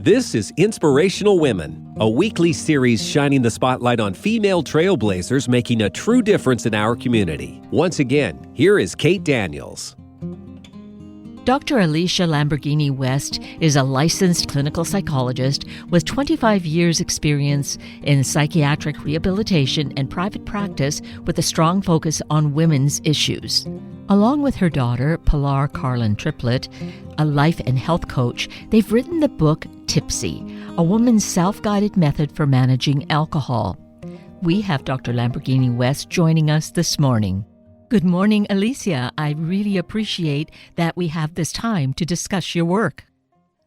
This is Inspirational Women, a weekly series shining the spotlight on female trailblazers making a true difference in our community. Once again, here is Kate Daniels. Dr. Alicia Lamberghini-West is a licensed clinical psychologist with 25 years' experience in psychiatric rehabilitation and private practice with a strong focus on women's issues. Along with her daughter, Pilar Carlin Triplett, a life and health coach, they've written the book Tipsy, a woman's self-guided method for managing alcohol. We have Dr. Lamberghini-West joining us this morning. Good morning, Alicia. I really appreciate that we have this time to discuss your work.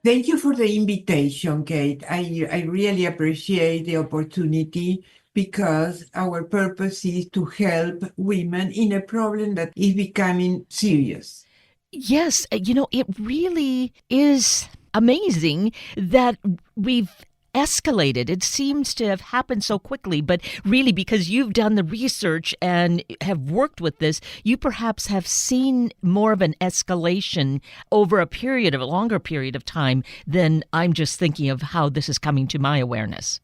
Thank you for the invitation, Kate. I really appreciate the opportunity because our purpose is to help women in a problem that is becoming serious. Yes, it really is amazing that we've escalated. It seems to have happened so quickly, but really because you've done the research and have worked with this, you perhaps have seen more of an escalation over a longer period of time than I'm just thinking of how this is coming to my awareness.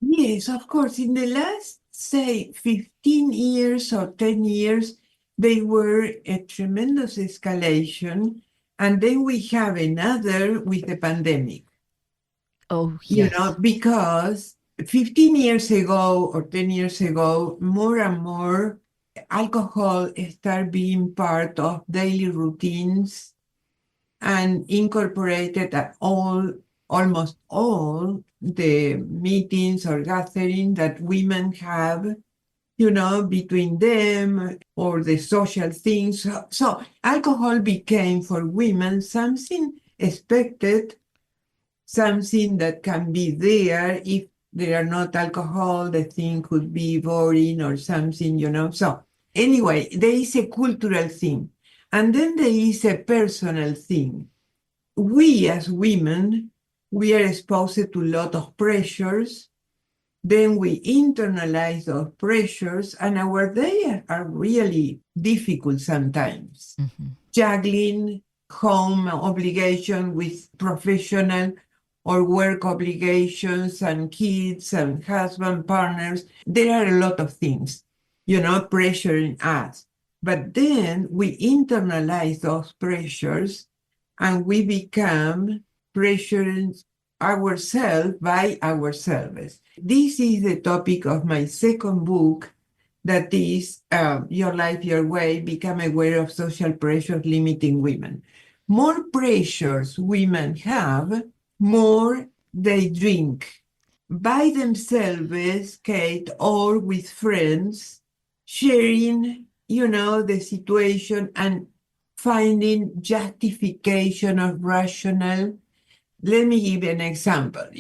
Yes, of course. In the last, say, 15 years or 10 years, they were a tremendous escalation. And then we have another with the pandemic. Oh, yes. Because 15 years ago or 10 years ago, more and more alcohol started being part of daily routines and incorporated at almost all the meetings or gatherings that women have, between them or the social things. So alcohol became for women something expected, something that can be there. If there are not alcohol, the thing could be boring or something. So anyway, there is a cultural thing. And then there is a personal thing. We as women, we are exposed to a lot of pressures. Then we internalize those pressures, and our days are really difficult sometimes. Mm-hmm. Juggling home obligation with professional or work obligations and kids and husband, partners. There are a lot of things, pressuring us. But then we internalize those pressures and we become pressuring ourselves by ourselves. This is the topic of my second book, that is Your Life, Your Way, Become Aware of Social Pressures Limiting Women. More pressures women have, more they drink by themselves, Kate, or with friends, sharing, the situation and finding justification of rational. Let me give an example.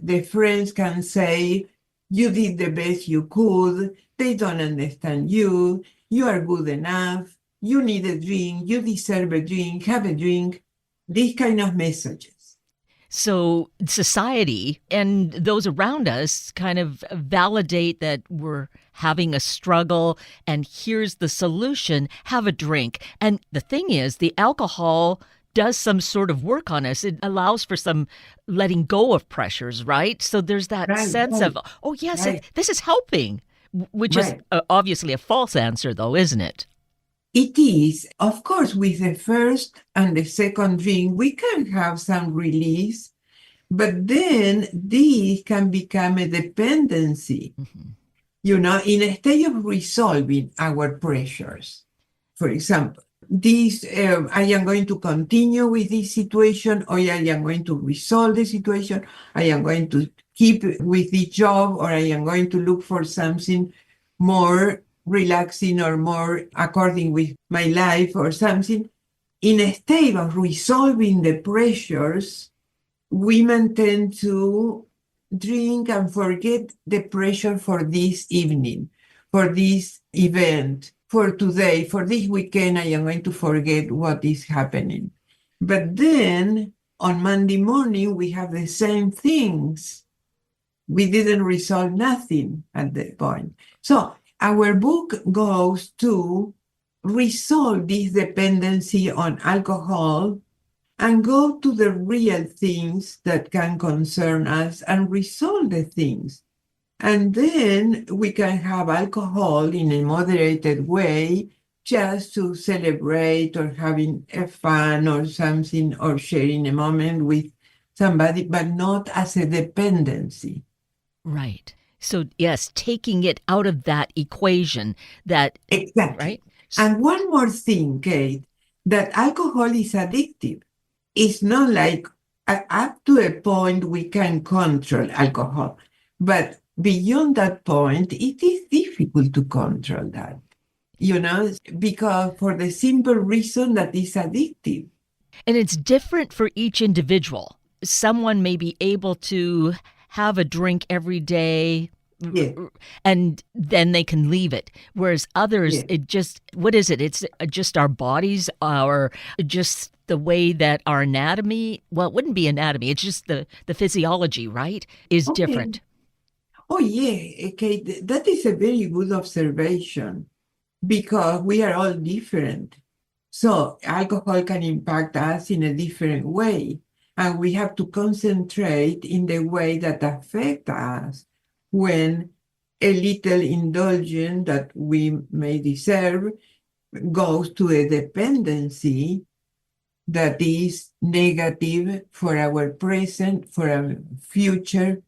The friends can say, you did the best you could, they don't understand you are good enough, you need a drink, you deserve a drink, have a drink, these kind of messages. So society and those around us kind of validate that we're having a struggle and here's the solution, have a drink. And the thing is, the alcohol does some sort of work on us. It allows for some letting go of pressures, right? So there's that sense of, oh, yes, this is helping, which is obviously a false answer, though, isn't it? It is. Of course, with the first and the second drink, we can have some release, but then this can become a dependency, in a state of resolving our pressures. For example, I am going to continue with this situation, or I am going to resolve the situation, I am going to keep with the job, or I am going to look for something more relaxing or more according with my life or something. In a state of resolving the pressures, women tend to drink and forget the pressure for this evening, for this event, for today, for this weekend. I am going to forget what is happening. But then on Monday morning, we have the same things. We didn't resolve nothing at that point. So our book goes to resolve this dependency on alcohol and go to the real things that can concern us and resolve the things. And then we can have alcohol in a moderated way just to celebrate or having a fun or something or sharing a moment with somebody, but not as a dependency. Right. So, yes, taking it out of that equation, that, Exactly. right? And one more thing, Kate, that alcohol is addictive. It's not like up to a point we can control alcohol, but beyond that point, it is difficult to control that, because for the simple reason that it's addictive. And it's different for each individual. Someone may be able to have a drink every day Yeah, and then they can leave it. Whereas others, yeah. it just, what is it? It's just our bodies, our, just the way that our anatomy, well, it wouldn't be anatomy, it's just the physiology, right, is Okay. different. Oh, yeah, okay. That is a very good observation because we are all different. So alcohol can impact us in a different way. And we have to concentrate in the way that affect us when a little indulgence that we may deserve goes to a dependency that is negative for our present, for our future,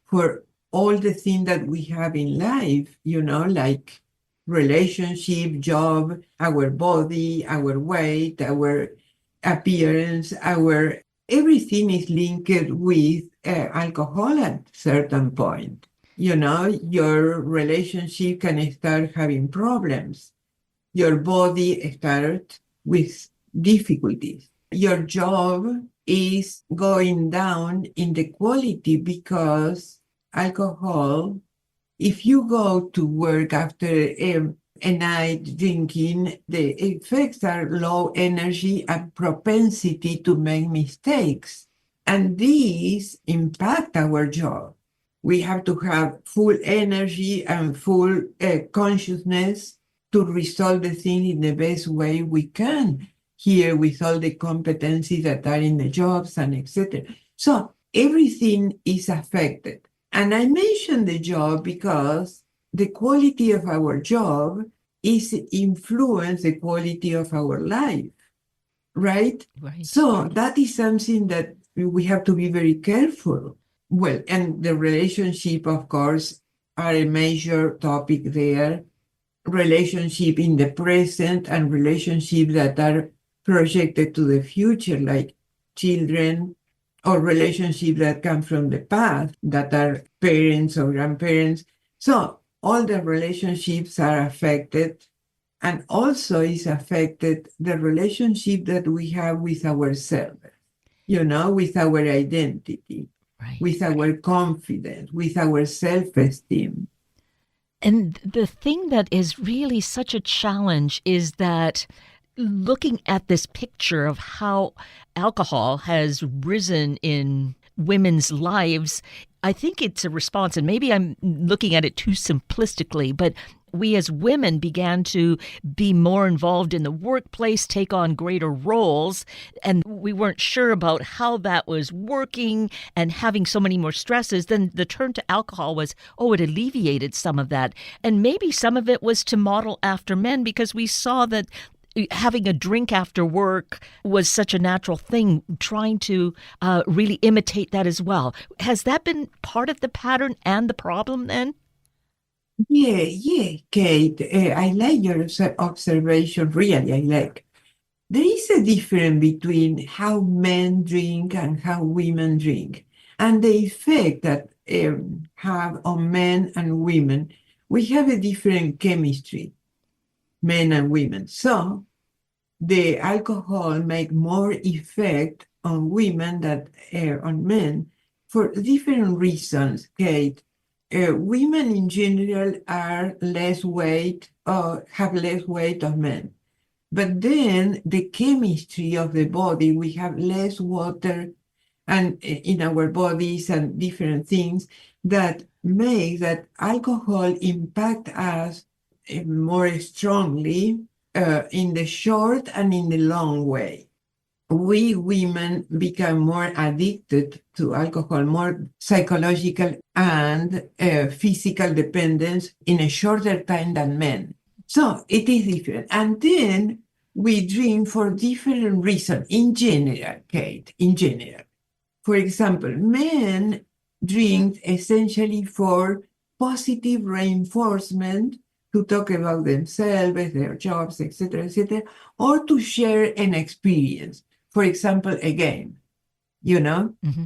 for all the things that we have in life, like relationship, job, our body, our weight, our appearance, our everything is linked with alcohol at certain point. Your relationship can start having problems. Your body starts with difficulties. Your job is going down in the quality because alcohol, if you go to work after a night drinking, the effects are low energy and propensity to make mistakes. And these impact our job. We have to have full energy and full consciousness to resolve the thing in the best way we can here with all the competencies that are in the jobs and etc. So everything is affected. And I mentioned the job because the quality of our job is influence the quality of our life, right? Right. So that is something that we have to be very careful. Well, and the relationship, of course, are a major topic there. Relationship in the present and relationships that are projected to the future, like children, or relationships that come from the past, that are parents or grandparents. So all the relationships are affected, and also is affected the relationship that we have with ourselves, with our identity, Right. with our confidence, with our self-esteem. And the thing that is really such a challenge is that looking at this picture of how alcohol has risen in women's lives, I think it's a response, and maybe I'm looking at it too simplistically, but we as women began to be more involved in the workplace, take on greater roles, and we weren't sure about how that was working and having so many more stresses. Then the turn to alcohol was, it alleviated some of that. And maybe some of it was to model after men because we saw that having a drink after work was such a natural thing, trying to really imitate that as well. Has that been part of the pattern and the problem then? Yeah, Kate. I like your observation, really, I like. There is a difference between how men drink and how women drink, and the effect that have on men and women. We have a different chemistry, men and women. So the alcohol make more effect on women than on men for different reasons, Kate. Women in general are less weight or have less weight of men. But then the chemistry of the body, we have less water and in our bodies and different things that make that alcohol impact us more strongly in the short and in the long way. we women become more addicted to alcohol, more psychological and physical dependence in a shorter time than men. So it is different. And then we drink for different reasons in general, Kate, in general. For example, men drink essentially for positive reinforcement to talk about themselves, their jobs, etc., or to share an experience. For example, a game, you know? Mm-hmm.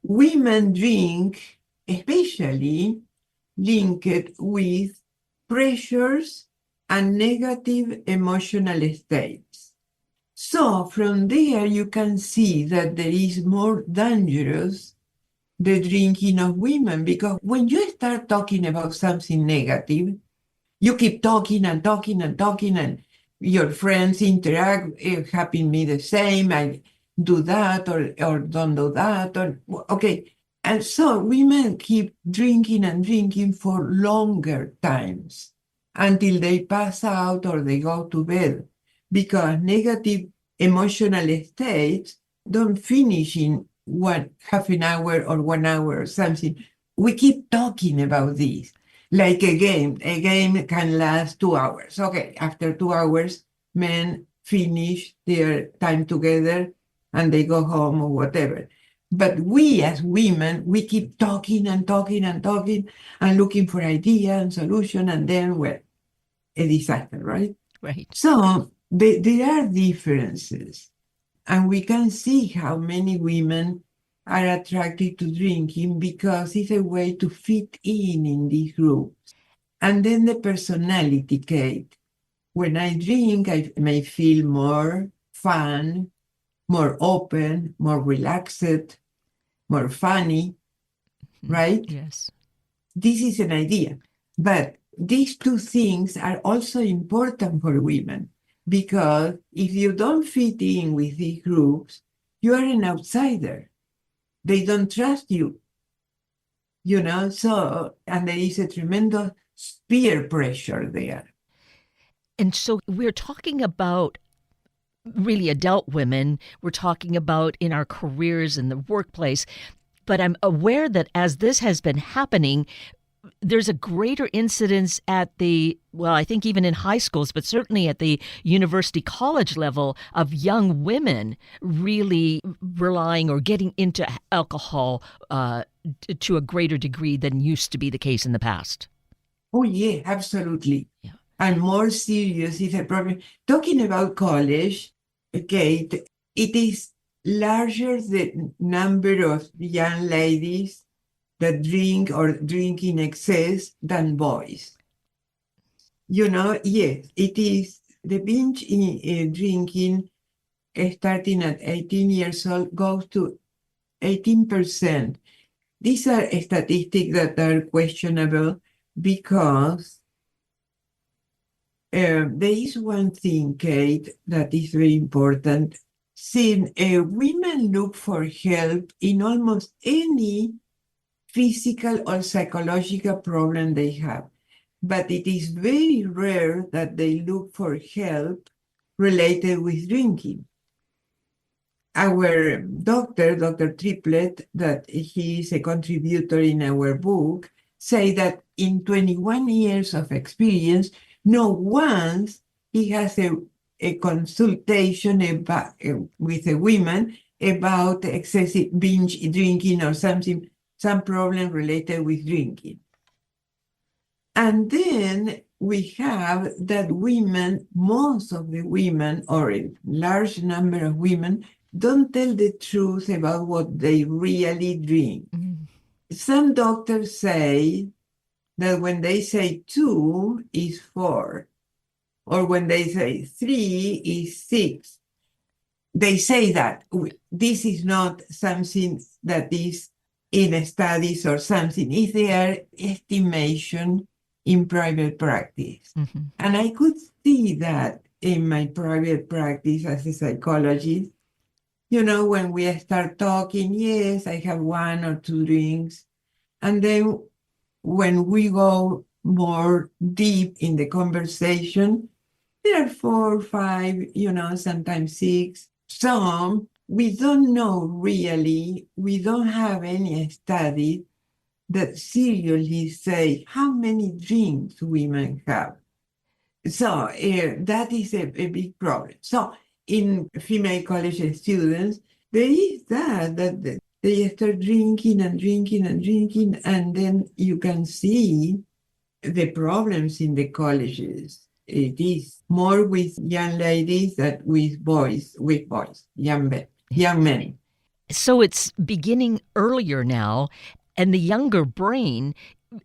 Women drink, especially linked with pressures and negative emotional states. So from there, you can see that there is more dangerous the drinking of women, because when you start talking about something negative, you keep talking and talking and talking, and your friends interact, happen me the same, I do that or don't do that, or okay. And so women keep drinking and drinking for longer times until they pass out or they go to bed, because negative emotional states don't finish in half an hour or 1 hour or something. We keep talking about this. Like a game can last 2 hours. Okay, after 2 hours, men finish their time together and they go home or whatever. But we as women, we keep talking and talking and talking and looking for idea and solution, and then, well, a disaster, right? Right. So there are differences, and we can see how many women are attracted to drinking because it's a way to fit in these groups. And then the personality, Kate. When I drink, I may feel more fun, more open, more relaxed, more funny, right? Yes. This is an idea. But these two things are also important for women, because if you don't fit in with these groups, you are an outsider. They don't trust you, so, and there is a tremendous peer pressure there. And so we're talking about really adult women. We're talking about in our careers in the workplace. But I'm aware that as this has been happening, there's a greater incidence at I think even in high schools, but certainly at the university college level, of young women really relying or getting into alcohol to a greater degree than used to be the case in the past. Oh, yeah, absolutely. Yeah. And more serious is a problem. Talking about college, Kate, it is larger the number of young ladies that drink or drink in excess than boys. Yes, it is the binge in drinking starting at 18 years old goes to 18%. These are statistics that are questionable because there is one thing, Kate, that is very important. Since women look for help in almost any physical or psychological problem they have, but it is very rare that they look for help related with drinking. Our doctor, Dr. Triplett, that he is a contributor in our book, say that in 21 years of experience, not once he has a consultation with a woman about excessive binge drinking or something, some problem related with drinking. And then we have that women, most of the women, or a large number of women, don't tell the truth about what they really drink. Mm. Some doctors say that when they say 2 is 4, or when they say 3 is 6. They say that. This is not something that is in studies or something. It's their estimation in private practice. Mm-hmm. And I could see that in my private practice as a psychologist. When we start talking, yes, I have 1 or 2 drinks. And then when we go more deep in the conversation, there are 4, 5, sometimes 6. Some we don't know really, we don't have any study that seriously say how many drinks women have. So that is a big problem. So in female college students, there is that they start drinking and drinking and drinking, and then you can see the problems in the colleges. It is more with young ladies than with boys, young men. So it's beginning earlier now, and the younger brain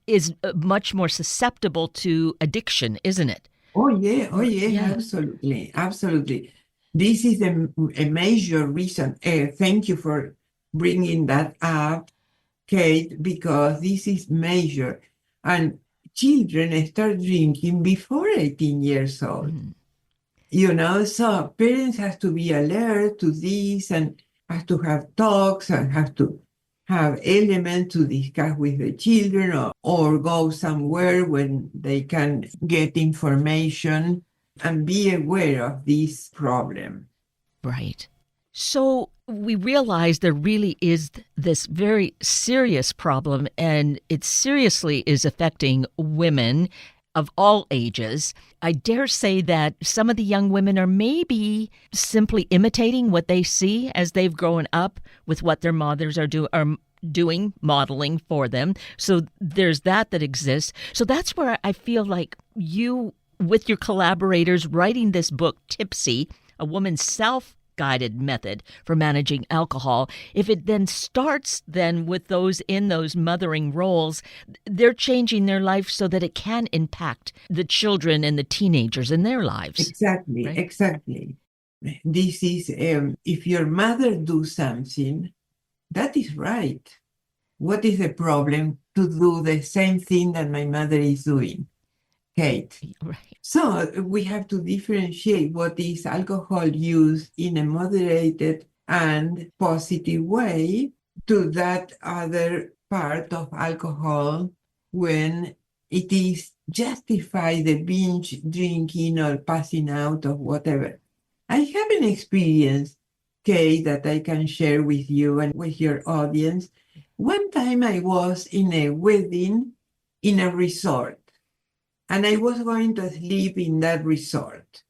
is much more susceptible to addiction, isn't it? Oh yeah, Yeah. absolutely. This is a major reason. Thank you for bringing that up, Kate, because this is major. And children start drinking before 18 years old. So parents have to be alert to this and have to have talks and have to have elements to discuss with the children or go somewhere when they can get information and be aware of this problem. Right. So we realize there really is this very serious problem, and it seriously is affecting women of all ages. I dare say that some of the young women are maybe simply imitating what they see as they've grown up with what their mothers are doing, modeling for them. So there's that exists. So that's where I feel like you, with your collaborators, writing this book, Tipsy, a woman's self-guided method for managing alcohol. If it then starts then with those in those mothering roles, they're changing their life so that it can impact the children and the teenagers in their lives. Exactly, right? Exactly. This is, if your mother do something, that is right. What is the problem to do the same thing that my mother is doing, Kate? Right. So we have to differentiate what is alcohol use in a moderated and positive way to that other part of alcohol when it is justify the binge drinking or passing out or whatever. I have an experience, Kay, that I can share with you and with your audience. One time I was in a wedding in a resort, and I was going to sleep in that resort.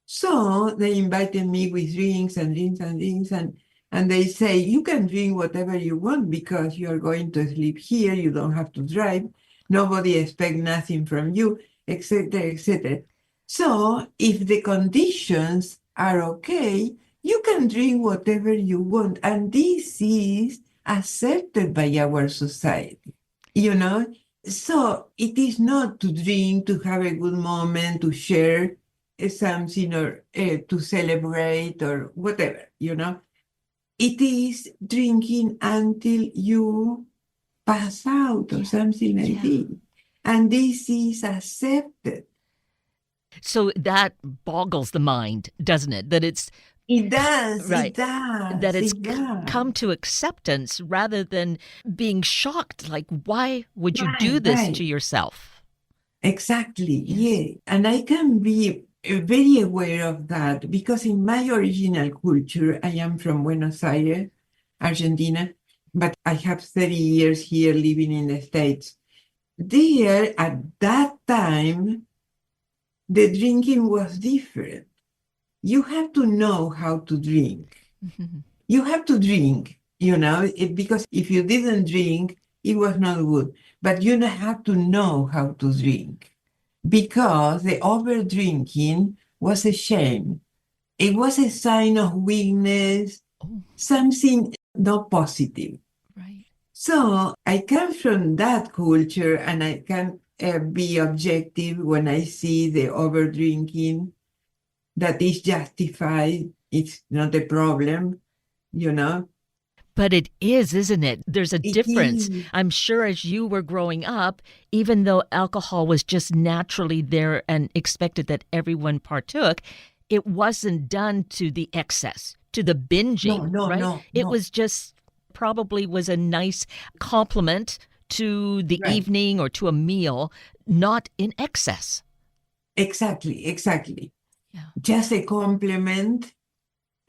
So they invited me with drinks and drinks and drinks, and they say, you can drink whatever you want because you are going to sleep here, you don't have to drive, nobody expects nothing from you, etc., etc. So if the conditions are okay, you can drink whatever you want, and this is accepted by our society, So it is not to drink, to have a good moment, to share something or to celebrate or whatever, It is drinking until you pass out or something like this. And this is accepted. So that boggles the mind, doesn't it? That it's It does. right. It does. That it's it does. come to acceptance rather than being shocked. Like, why would you do this to yourself? Exactly. Yeah. And I can be very aware of that because in my original culture, I am from Buenos Aires, Argentina, but I have 30 years here living in the States. There, at that time, the drinking was different. You have to know how to drink. You have to drink, because if you didn't drink, it was not good. But you have to know how to drink because the over drinking was a shame. It was a sign of weakness, something not positive. Right. So I come from that culture and I can be objective when I see the over drinking that is justified. It's not a problem, But it is, isn't it? There's a It difference. is. I'm sure as you were growing up, even though alcohol was just naturally there and expected that everyone partook, it wasn't done to the excess, to the binging, right? No. It was just probably was a nice complement to the evening or to a meal, not in excess. Exactly. Yeah. Just a compliment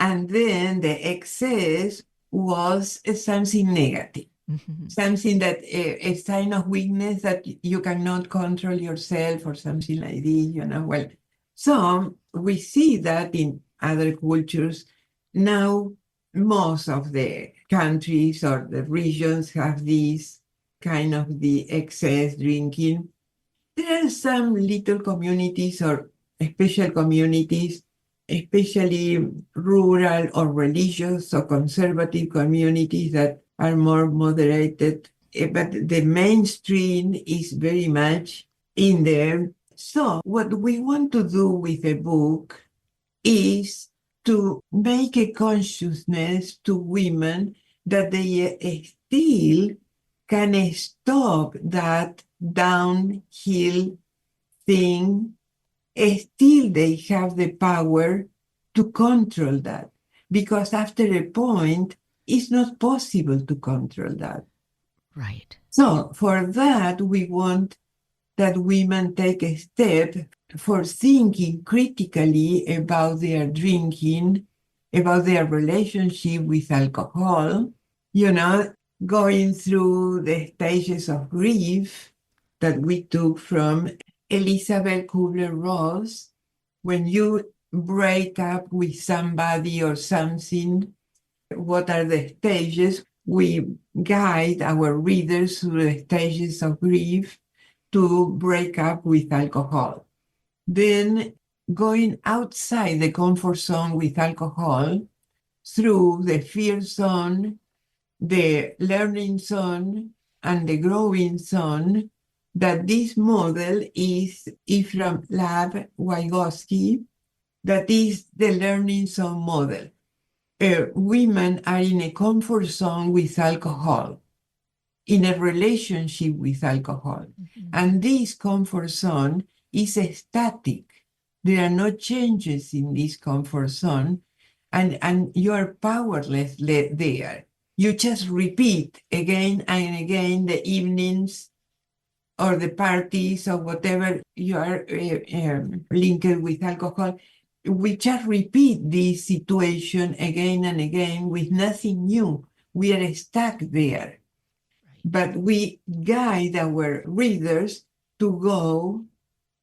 And then the excess was something negative, something that a sign of weakness that you cannot control yourself or something like this. Well, so we see that in other cultures. Now, most of the countries or the regions have this kind of the excess drinking. There are some little communities or special communities, especially rural or religious or conservative communities that are more moderated. But the mainstream is very much in there. So what we want to do with the book is to make a consciousness to women that they still can stop that downhill thing. Still they have the power to control that, because after a point it's not possible to control that. Right. So for that, we want that women take a step for thinking critically about their drinking, about their relationship with alcohol, going through the stages of grief that we took from Elizabeth Kubler-Ross. When you break up with somebody or something, what are the stages? We guide our readers through the stages of grief to break up with alcohol. Then going outside the comfort zone with alcohol through the fear zone, the learning zone, and the growing zone, that this model is Ephraim Lab Wygotsky, that is the learning zone model. Women are in a comfort zone with alcohol, in a relationship with alcohol. And this comfort zone is static. There are no changes in this comfort zone, and you are powerless there. You just repeat again and again the evenings or the parties or whatever you are linked with alcohol. We just repeat this situation again and again with nothing new. We are stuck there. But we guide our readers to go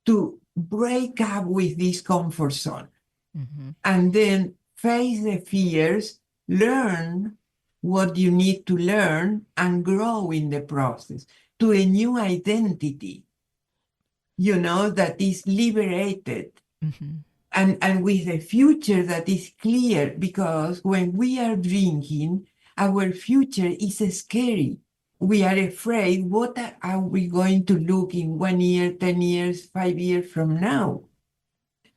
to break up with this comfort zone, and then face the fears, learn what you need to learn, and grow in the process to a new identity, that is liberated, and with a future that is clear. Because when we are drinking, our future is scary. We are afraid, what are we going to look in 1 year, 10 years, 5 years from now?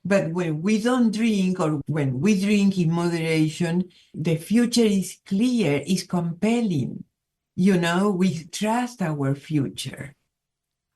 But when we don't drink, or when we drink in moderation, the future is clear, is compelling. We trust our future.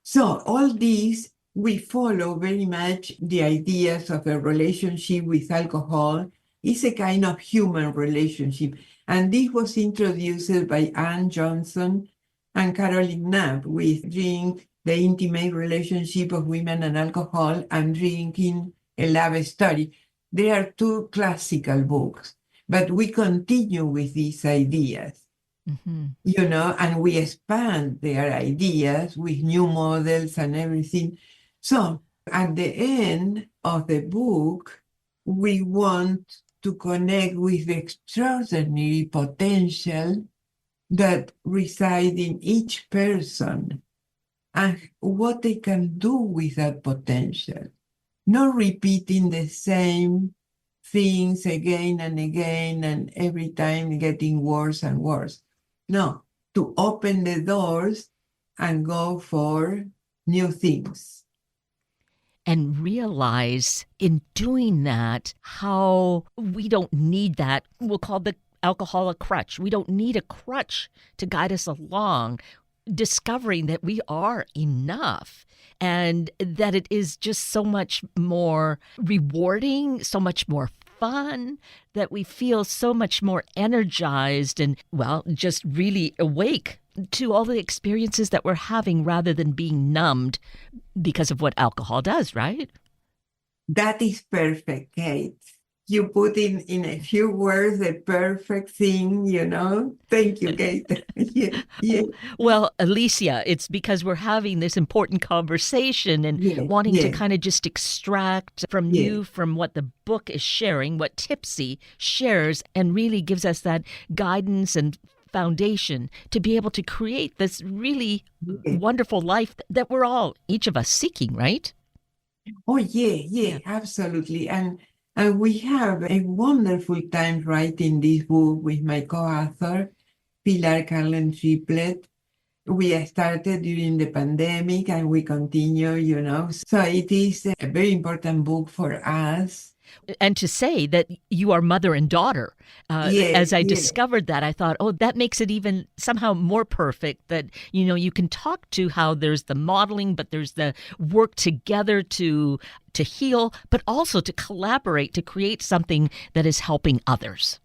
So all these, we follow very much the ideas of a relationship with alcohol. It's a kind of human relationship. And this was introduced by Ann Johnson and Caroline Knapp with Drink, the Intimate Relationship of Women and Alcohol, and Drinking, a Lab Story. They are two classical books, but we continue with these ideas, and we expand their ideas with new models and everything. So at the end of the book, we want to connect with the extraordinary potential that reside in each person and what they can do with that potential. Not repeating the same things again and again and every time getting worse and worse. No, to open the doors and go for new things. And realize in doing that how we don't need that, we'll call the alcohol a crutch. We don't need a crutch to guide us along, discovering that we are enough and that it is just so much more rewarding, so much more fun, that we feel so much more energized and, just really awake to all the experiences that we're having rather than being numbed because of what alcohol does, right? That is perfect, Kate. you put in a few words the perfect thing, you know. Thank you, Kate. Yeah, yeah, Well, Alicia, it's because we're having this important conversation and yeah, wanting to yeah, kind of just extract from yeah. you, from what the book is sharing, what Tipsy shares, and really gives us that guidance and foundation to be able to create this really Yeah. wonderful life that we're all, each of us, seeking, right? Oh, yeah, Yeah. yeah, absolutely. And we have a wonderful time writing this book with my co-author, Pilar Carlen Triplet. We started during the pandemic and we continue, you know. So it is a very important book for us. And to say that you are mother and daughter, Yeah, as I yeah. discovered that, I thought, oh, that makes it even somehow more perfect that, you know, you can talk to how there's the modeling, but there's the work together to heal, but also to collaborate to create something that is helping others.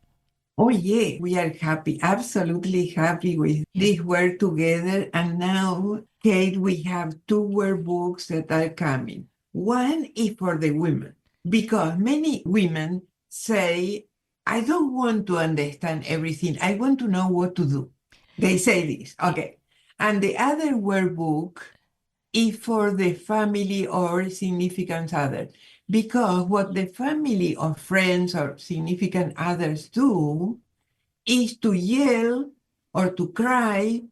Oh, yeah, we are happy, absolutely happy with this work together. And now, Kate, we have two workbooks that are coming. One is for the women, because many women say, I don't want to understand everything. I want to know what to do. They say this. Okay. And the other workbook is for the family or significant other. Because what the family or friends or significant others do is to yell or to cry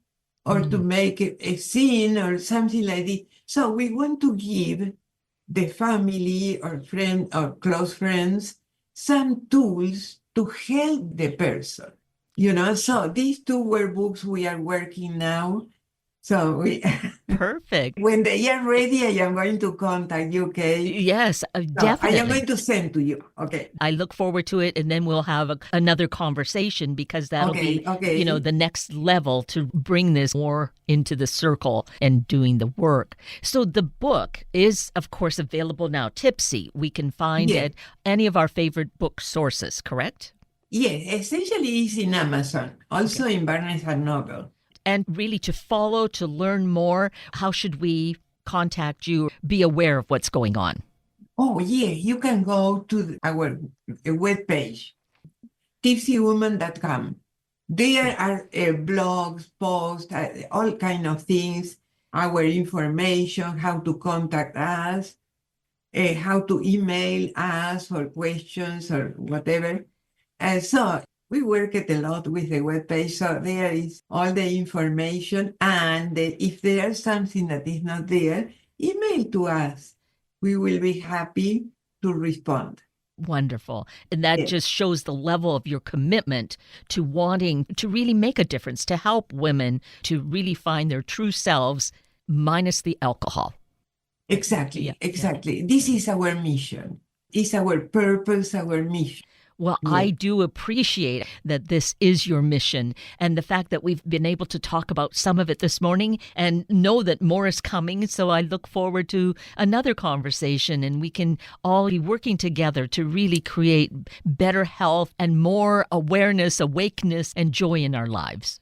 or to make a scene or something like this. So we want to give the family or friend or close friends some tools to help the person. You know, so these two workbooks we are working now. So Perfect. when they are ready, I am going to contact you, Kate. Yes, So I am definitely. going to send to you. Okay. I look forward to it, and then we'll have another conversation because that'll Okay. be, Okay. you know, the next level to bring this more into the circle and doing the work. So the book is, of course, available now. Tipsy, we can find Yeah. at any of our favorite book sources, correct? Yeah, essentially it's in Amazon, also in Barnes and Noble. And really to follow, to learn more, how should we contact you, be aware of what's going on? Oh, yeah, you can go to our webpage, tipsywoman.com. There are blogs, posts, all kind of things, our information, how to contact us, how to email us for questions or whatever. So we work it a lot with the webpage. So there is all the information. And if there is something that is not there, email to us. We will be happy to respond. Wonderful. And that Yes. just shows the level of your commitment to wanting to really make a difference, to help women to really find their true selves minus the alcohol. Exactly, Yeah. exactly. This is our mission. It's our purpose, our mission. Well, Yeah. I do appreciate that this is your mission and the fact that we've been able to talk about some of it this morning and know that more is coming. So I look forward to another conversation and we can all be working together to really create better health and more awareness, awakeness, and joy in our lives.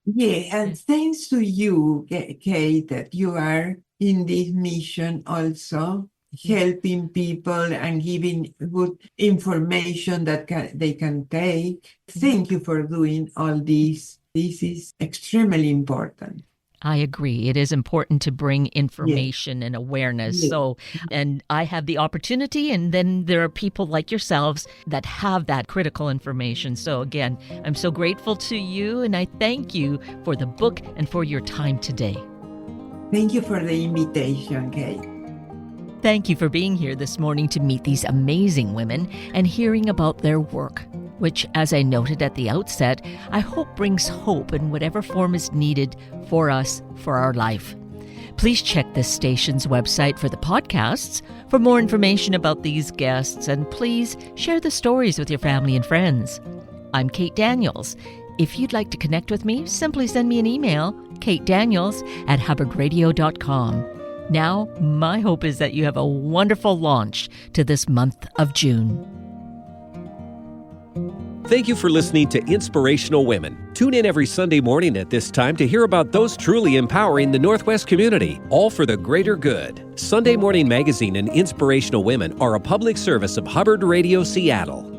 Yeah, and thanks to you, Kate, that you are in this mission also, helping people and giving good information that they can take. Thank you for doing all this. This is extremely important. I agree. It is important to bring Yeah, information and awareness. yeah. So, and I have the opportunity, and then there are people like yourselves that have that critical information. So, again, I'm so grateful to you, and I thank you for the book and for your time today. Thank you for the invitation, Kate. Thank you for being here this morning to meet these amazing women and hearing about their work, which, as I noted at the outset, I hope brings hope in whatever form is needed for us for our life. Please check this station's website for the podcasts for more information about these guests, and please share the stories with your family and friends. I'm Kate Daniels. If you'd like to connect with me, simply send me an email, katedaniels@hubbardradio.com. Now, my hope is that you have a wonderful launch to this month of June. Thank you for listening to Inspirational Women. Tune in every Sunday morning at this time to hear about those truly empowering the Northwest community, all for the greater good. Sunday Morning Magazine and Inspirational Women are a public service of Hubbard Radio Seattle.